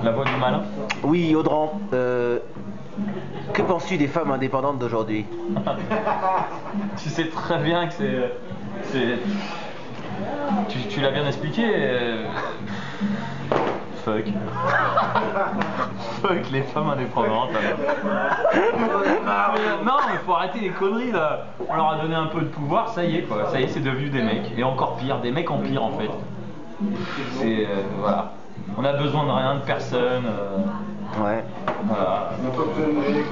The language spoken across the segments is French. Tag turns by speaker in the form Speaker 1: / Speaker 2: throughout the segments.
Speaker 1: La voix du malin.
Speaker 2: Oui, Audran, que penses-tu des femmes indépendantes d'aujourd'hui?
Speaker 1: Tu sais très bien que tu l'as bien expliqué. Fuck. Fuck les femmes indépendantes. Non, mais faut arrêter les conneries là. On leur a donné un peu de pouvoir, ça y est quoi. Ça y est, c'est devenu des mecs. Et encore pire, des mecs en pire en fait. C'est. Voilà. On a besoin de rien, de personne.
Speaker 2: Ouais.
Speaker 1: Voilà.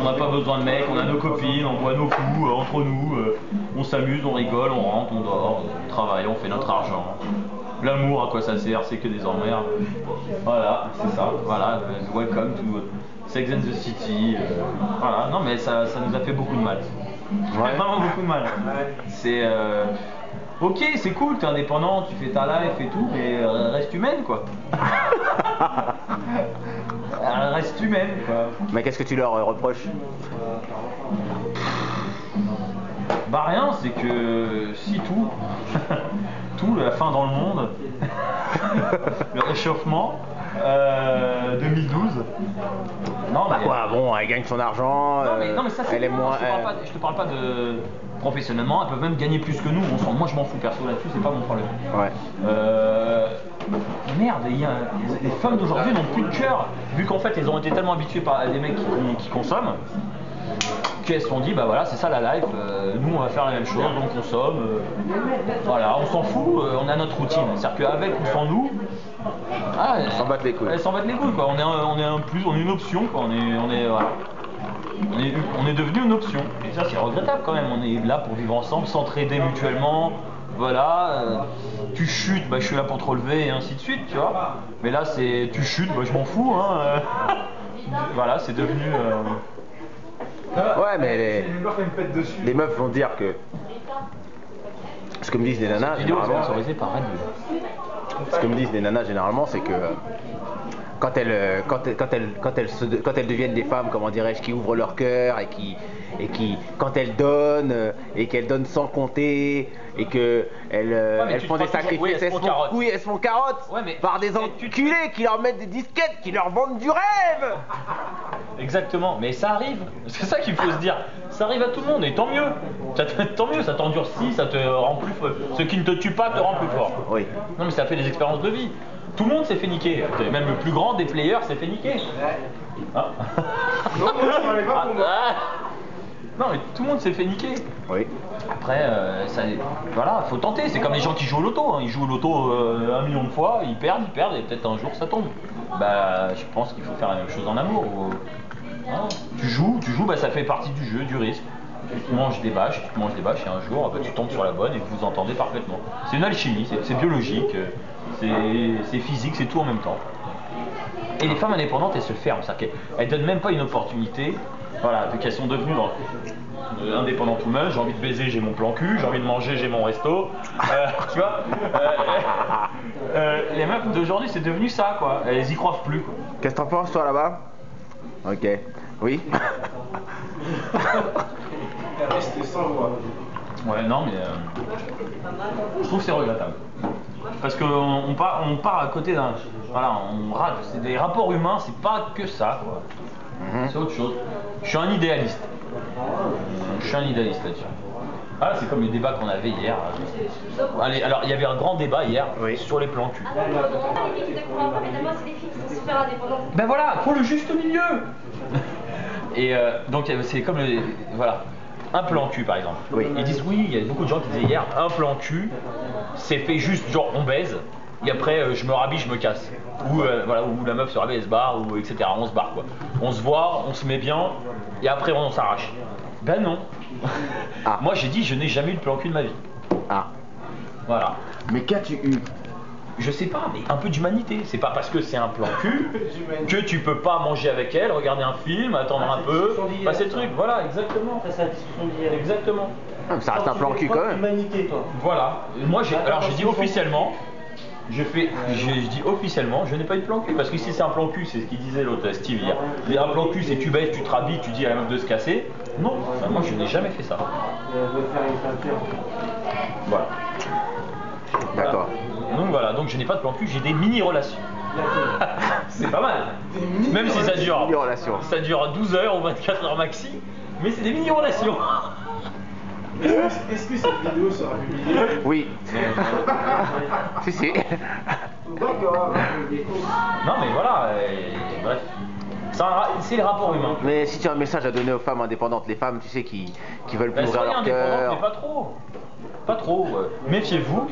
Speaker 1: On n'a pas besoin de mecs, on a nos copines, on boit nos coups entre nous, on s'amuse, on rigole, on rentre, on dort, on travaille, on fait notre argent. L'amour, à quoi ça sert? C'est que des emmerdes. Voilà, c'est ça. Voilà, welcome to Sex and the City. Voilà, non mais ça nous a fait beaucoup de mal.
Speaker 2: Ouais.
Speaker 1: Vraiment beaucoup de mal. C'est ok, c'est cool, t'es indépendant, tu fais ta life et tout, mais reste humaine quoi. Reste humaine quoi.
Speaker 2: Mais qu'est-ce que tu leur reproches?
Speaker 1: Bah rien, c'est que si tout, tout, la fin dans le monde, le réchauffement, 2012. Non
Speaker 2: Bah
Speaker 1: mais
Speaker 2: quoi, bon, elle gagne son argent,
Speaker 1: non, mais ça c'est
Speaker 2: elle est
Speaker 1: bien,
Speaker 2: moins...
Speaker 1: je te parle pas de professionnellement, elles peuvent même gagner plus que nous, moi je m'en fous perso là-dessus, c'est pas mon problème.
Speaker 2: Ouais.
Speaker 1: Merde, les femmes d'aujourd'hui n'ont plus de cœur, vu qu'en fait elles ont été tellement habituées par des mecs qui consomment, qu'elles se sont dit bah voilà c'est ça la life, nous on va faire la même chose, on consomme, voilà, on s'en fout, on a notre routine, c'est-à-dire qu'avec ou sans nous,
Speaker 2: Elles s'en battent les couilles.
Speaker 1: elles s'en battent les couilles quoi, on est un plus, on est une option quoi, voilà. On est devenu une option, et ça c'est regrettable quand même, on est là pour vivre ensemble, s'entraider mutuellement, voilà, tu chutes, bah je suis là pour te relever et ainsi de suite, tu vois, mais là c'est tu chutes, bah je m'en fous, hein, voilà, c'est devenu...
Speaker 2: Ouais, mais les meufs vont dire que... Ce que me disent les nanas,
Speaker 1: Vidéo
Speaker 2: généralement...
Speaker 1: sponsorisée par Red Bull.
Speaker 2: Ce que me disent les nanas, généralement, c'est que... Quand elles deviennent des femmes, comment dirais-je, qui ouvrent leur cœur et qui quand elles donnent et qu'elles donnent sans compter et que elles font des sacrifices,
Speaker 1: oui,
Speaker 2: elles se font carottes
Speaker 1: Ouais, mais
Speaker 2: par des enculés qui leur mettent des disquettes, qui leur vendent du rêve.
Speaker 1: Exactement, mais ça arrive, c'est ça qu'il faut se dire, ça arrive à tout le monde et tant mieux, tant mieux, ça t'endurcit, ça te rend plus fort, ce qui ne te tue pas te rend plus fort.
Speaker 2: Oui.
Speaker 1: Non mais ça fait des expériences de vie. Tout le monde s'est fait niquer, même le plus grand des players s'est fait niquer. Ah. Non mais tout le monde s'est fait niquer.
Speaker 2: Oui.
Speaker 1: Après, voilà, faut tenter, c'est comme les gens qui jouent au loto, hein. Ils jouent au loto 1 million de fois, ils perdent et peut-être un jour ça tombe. Bah je pense qu'il faut faire la même chose en amour. Voilà. Tu joues, bah ça fait partie du jeu, du risque. Tu te manges des bâches et un jour bah, tu tombes sur la bonne et vous vous entendez parfaitement. C'est une alchimie, c'est biologique, c'est physique, c'est tout en même temps. Et les femmes indépendantes, elles se ferment, c'est-à-dire qu'elles donnent même pas une opportunité, voilà, vu qu'elles sont devenues indépendantes ou meufs, j'ai envie de baiser, j'ai mon plan cul, j'ai envie de manger, j'ai mon resto, tu vois, les meufs d'aujourd'hui c'est devenu ça quoi, elles y croient plus quoi.
Speaker 2: Qu'est-ce que t'en penses toi là-bas? Ok. Oui.
Speaker 3: Rester sans voix.
Speaker 1: Ouais, non, mais je trouve que c'est regrettable. Parce qu'on part à côté d'un... Voilà, on rate. C'est des rapports humains, c'est pas que ça, quoi. C'est autre chose. Je suis un idéaliste. Là-dessus. Ah, c'est comme les débats qu'on avait hier. Allez, alors, il y avait un grand débat hier sur les plans cul. Ben voilà, faut le juste milieu. Et donc, c'est comme le... Voilà. Un plan cul par exemple.
Speaker 2: Oui.
Speaker 1: Ils disent oui, il y a beaucoup de gens qui disaient hier, un plan cul, c'est fait juste genre on baise, et après je me rhabille, je me casse. Ou voilà, ou la meuf se rhabille, elle se barre, ou etc. On se barre quoi. On se voit, on se met bien, et après on s'arrache. Ben non.
Speaker 2: Ah.
Speaker 1: Moi j'ai dit je n'ai jamais eu de plan cul de ma vie.
Speaker 2: Ah.
Speaker 1: Voilà.
Speaker 2: Mais qu'as-tu eu?
Speaker 1: Je sais pas, mais un peu d'humanité. C'est pas parce que c'est un plan cul que tu peux pas manger avec elle, regarder un film, attendre un peu, passer le truc. Voilà, exactement.
Speaker 3: Ça, c'est la discussion d'hier.
Speaker 1: Exactement.
Speaker 2: Ça reste un plan cul quand même.
Speaker 3: Humanité, toi.
Speaker 1: Voilà. Moi, j'ai dit officiellement, je dis officiellement, je n'ai pas eu de plan cul parce que si c'est un plan cul, c'est ce qu'il disait l'autre Steve hier. Et un plan cul, c'est tu baisses, tu te rhabilles, tu dis à la meuf de se casser. Non, enfin, moi je n'ai jamais fait ça. Voilà.
Speaker 2: D'accord.
Speaker 1: Donc voilà, donc je n'ai pas de plan cul, j'ai des mini relations. C'est pas mal. Même si ça dure,
Speaker 2: Mini-relations.
Speaker 1: ça dure 12 heures ou 24 heures maxi, mais c'est des mini-relations.
Speaker 3: Est-ce que cette vidéo sera publiée?
Speaker 2: Oui. Si, si.
Speaker 3: D'accord.
Speaker 1: Non mais voilà, bref. C'est les rapports humains.
Speaker 2: Mais si tu as un message à donner aux femmes indépendantes, les femmes, tu sais, qui veulent plus ouvrir
Speaker 1: Soyez
Speaker 2: leur
Speaker 1: indépendants, mais
Speaker 2: cœur.
Speaker 1: pas trop. Pas trop. Méfiez-vous.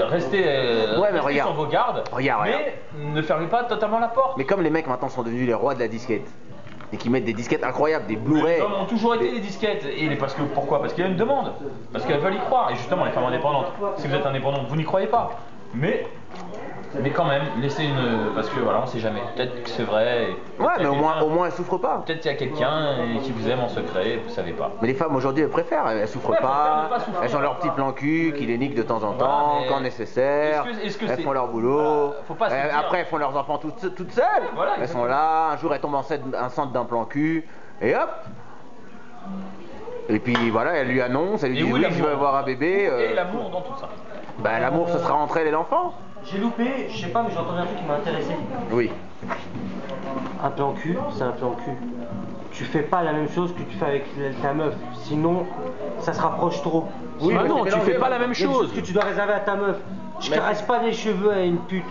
Speaker 1: Restez,
Speaker 2: Ouais, mais
Speaker 1: restez
Speaker 2: regarde.
Speaker 1: sur vos gardes.
Speaker 2: Regarde,
Speaker 1: mais ne fermez pas totalement la porte.
Speaker 2: Mais comme les mecs maintenant sont devenus les rois de la disquette, et qui mettent des disquettes incroyables, des
Speaker 1: Les
Speaker 2: Blu-ray.
Speaker 1: hommes ont toujours été les disquettes. Et parce que, pourquoi? Parce qu'il y a une demande. Parce qu'elles veulent y croire. Et justement, les femmes indépendantes, si vous êtes indépendante, vous n'y croyez pas. Mais quand même, laissez une... Parce que voilà, on sait jamais. Peut-être que c'est vrai.
Speaker 2: Ouais, mais au moins elles souffrent pas.
Speaker 1: Peut-être qu'il y a quelqu'un qui vous aime en secret et vous savez pas.
Speaker 2: Mais les femmes aujourd'hui elles préfèrent, elles souffrent
Speaker 1: Ouais,
Speaker 2: pas,
Speaker 1: préfèrent ne pas souffrir.
Speaker 2: elles ont leur petit plan cul qui les niquent de temps en temps,
Speaker 1: mais
Speaker 2: quand nécessaire,
Speaker 1: est-ce que
Speaker 2: elles
Speaker 1: c'est-
Speaker 2: font leur boulot,
Speaker 1: Faut pas se dire-
Speaker 2: après elles font leurs enfants toutes seules,
Speaker 1: Voilà,
Speaker 2: elles sont là, un jour elles tombent enceinte d'un plan cul, et hop. Et puis voilà, elle lui annonce, elle lui
Speaker 1: Et
Speaker 2: dit
Speaker 1: où
Speaker 2: oui,
Speaker 1: l'amour
Speaker 2: je veux avoir un bébé.
Speaker 1: Et l'amour dans tout ça.
Speaker 2: Bah l'amour ce sera entre elle et l'enfant.
Speaker 4: J'ai loupé, je sais pas, mais j'ai entendu un truc qui m'a intéressé.
Speaker 2: Oui.
Speaker 4: Un plan cul, c'est un plan cul. Tu fais pas la même chose que tu fais avec ta meuf, sinon ça se rapproche trop.
Speaker 2: Oui,
Speaker 1: Ah
Speaker 2: mais
Speaker 1: non,
Speaker 2: c'est
Speaker 1: tu fais
Speaker 2: mélangé,
Speaker 1: pas la même
Speaker 4: Il y a des
Speaker 1: chose.
Speaker 4: choses que tu dois réserver à ta meuf. Je caresse pas les cheveux à une pute.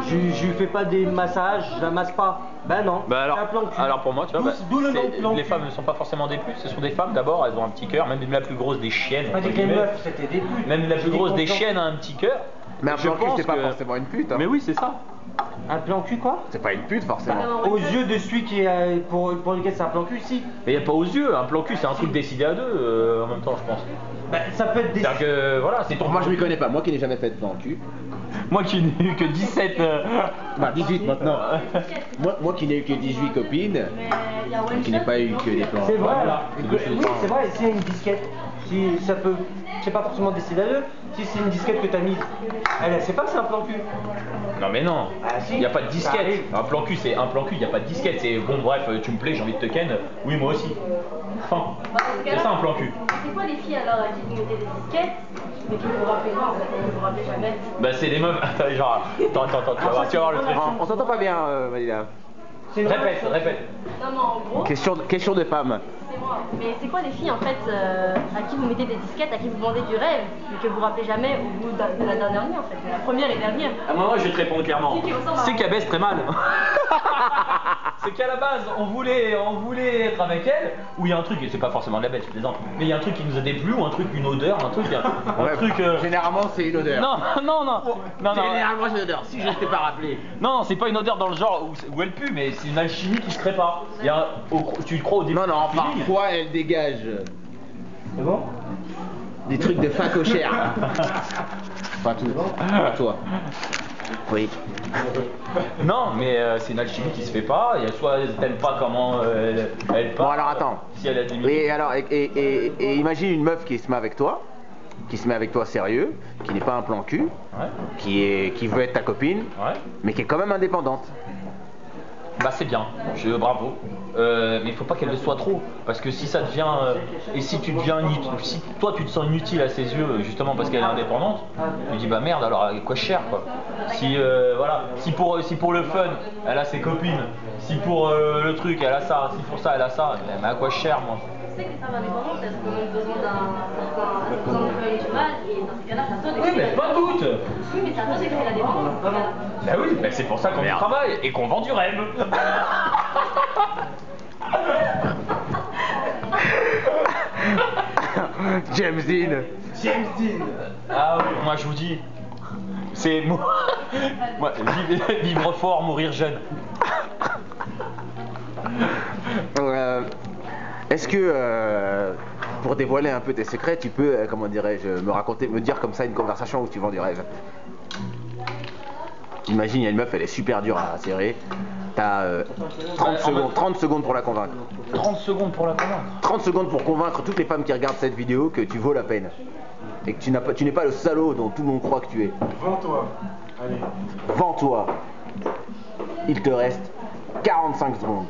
Speaker 4: Je lui fais pas des massages, je la masse pas. Ben non,
Speaker 1: Bah
Speaker 4: c'est un plan cul.
Speaker 1: alors pour moi, tu vois,
Speaker 4: D'où le nom
Speaker 1: c'est-
Speaker 4: plan
Speaker 1: les
Speaker 4: cul.
Speaker 1: femmes ne sont pas forcément des putes, ce sont des femmes d'abord, elles ont un petit cœur, même la plus grosse des chiennes.
Speaker 4: Pas
Speaker 1: entre
Speaker 4: des gay
Speaker 1: guillemets.
Speaker 4: meufs, c'était des putes.
Speaker 1: Même la
Speaker 4: J'ai
Speaker 1: plus
Speaker 4: dit
Speaker 1: grosse des
Speaker 4: confiance.
Speaker 1: chiennes a un petit cœur.
Speaker 2: Mais un
Speaker 1: Je
Speaker 2: plan cul
Speaker 1: pense
Speaker 2: c'est pas
Speaker 1: que-
Speaker 2: forcément une pute. Hein.
Speaker 1: Mais oui, c'est ça.
Speaker 4: Un plan cul quoi?
Speaker 2: C'est pas une pute forcément.
Speaker 4: Aux yeux de celui qui est pour lequel c'est un plan cul, si.
Speaker 1: Mais il n'y a pas aux yeux, un plan cul c'est un truc décidé à deux en même temps, je pense.
Speaker 4: Bah, ça peut être des.
Speaker 1: C'est-à-dire que voilà, c'est ton.
Speaker 2: Moi je m'y connais pas, moi qui n'ai jamais fait de plan cul.
Speaker 1: Moi qui n'ai eu que 17.
Speaker 2: Bah 18 maintenant. Moi qui n'ai eu que 18 copines, qui n'ai pas eu que des plans.
Speaker 4: C'est vrai,
Speaker 1: Voilà.
Speaker 4: oui, c'est vrai, c'est une disquette. Si ça peut, c'est pas forcément décidé à deux. Si c'est une disquette que t'as mise, elle sait pas que c'est un plan cul.
Speaker 1: Non mais non,
Speaker 4: Ah, si.
Speaker 1: il n'y a pas de
Speaker 4: Ça
Speaker 1: disquette.
Speaker 4: arrive.
Speaker 1: Un plan cul c'est un plan cul, il n'y a pas de disquette. C'est bon, bref, tu me plais, j'ai envie de te ken. Oui, moi aussi. Fin. C'est ça un plan cul.
Speaker 5: C'est quoi les filles alors à qui vous mettez des disquettes mais qui vous rappellent pas en fait, vous vous rappelez jamais?
Speaker 1: Bah c'est les meufs. Attends, genre, attends, tu vas voir le truc.
Speaker 2: On s'entend pas bien, Malina.
Speaker 4: C'est une
Speaker 1: Répète,
Speaker 4: relation.
Speaker 1: répète.
Speaker 5: Non mais en gros,
Speaker 2: Question de femme.
Speaker 5: c'est moi. Mais c'est quoi les filles en fait à qui vous mettez des disquettes, à qui vous vendez du rêve, mais que vous rappelez jamais au bout de la dernière nuit en fait, de la première et dernière?
Speaker 1: Ah, moi je vais te répondre clairement.
Speaker 5: Qui ressemble à-
Speaker 1: C'est qu'elle baisse très mal. C'est qu'à la base on voulait être avec elle, où il y a un truc, et c'est pas forcément de la bête, je plaisante, mais il y a un truc qui nous a déplu, ou un truc, une odeur, un truc.
Speaker 2: Ouais,
Speaker 1: Truc.
Speaker 2: Généralement c'est une odeur.
Speaker 1: Non.
Speaker 2: Généralement c'est une odeur, si je ne t'ai pas rappelé.
Speaker 1: Non, c'est pas une odeur dans le genre où elle pue, mais c'est une alchimie qui se crépare. Il y a tu crois au début.
Speaker 2: Non, non,
Speaker 1: du feeling.
Speaker 2: parfois elle dégage
Speaker 4: C'est bon?
Speaker 2: des trucs de facochère. Pas tout, pas toi. Oui.
Speaker 1: Non, mais c'est une alchimie qui se fait pas. Il y a soit elle t'aime pas comment elle
Speaker 2: Bon
Speaker 1: parle.
Speaker 2: alors attends.
Speaker 1: Si elle a des
Speaker 2: Oui, alors, et imagine une meuf qui se met avec toi, sérieux, qui n'est pas un plan cul,
Speaker 1: Ouais,
Speaker 2: qui veut être ta copine,
Speaker 1: ouais.
Speaker 2: mais qui est quand même indépendante.
Speaker 1: Bah c'est bien, bravo. Mais il faut pas qu'elle le soit trop, parce que si ça devient et si tu deviens si toi tu te sens inutile à ses yeux justement parce qu'elle est indépendante, tu dis bah merde alors à quoi je cherche quoi. Si voilà, si pour le fun elle a ses copines, si pour le truc elle a ça, si pour ça elle a ça, mais à quoi je cherche moi.
Speaker 5: Je sais que les femmes indépendantes, elles ont quand même besoin d'un du mal, et dans ces cas-là, c'est à toi
Speaker 1: Oui mais
Speaker 5: d'exprimer.
Speaker 1: pas doute.
Speaker 5: Oui, mais c'est à toi d'exprimer la dépendance.
Speaker 1: Bah oui, bah c'est pour ça qu'on y travaille et qu'on vend du rêve.
Speaker 2: James Dean.
Speaker 3: James Dean.
Speaker 1: Ah oui, moi je vous dis, c'est moi, vivre fort, mourir jeune.
Speaker 2: Est-ce que, pour dévoiler un peu tes secrets, tu peux, comment dirais-je, me dire comme ça une conversation où tu vends du rêve? Imagine, il y a une meuf, elle est super dure à serrer. T'as 30 secondes pour la convaincre.
Speaker 1: 30 secondes pour la convaincre.
Speaker 2: 30 secondes pour convaincre toutes les femmes qui regardent cette vidéo que tu vaux la peine. Et que tu n'es pas le salaud dont tout le monde croit que tu es.
Speaker 3: Vends-toi. Allez.
Speaker 2: Vends-toi. Il te reste 45 secondes.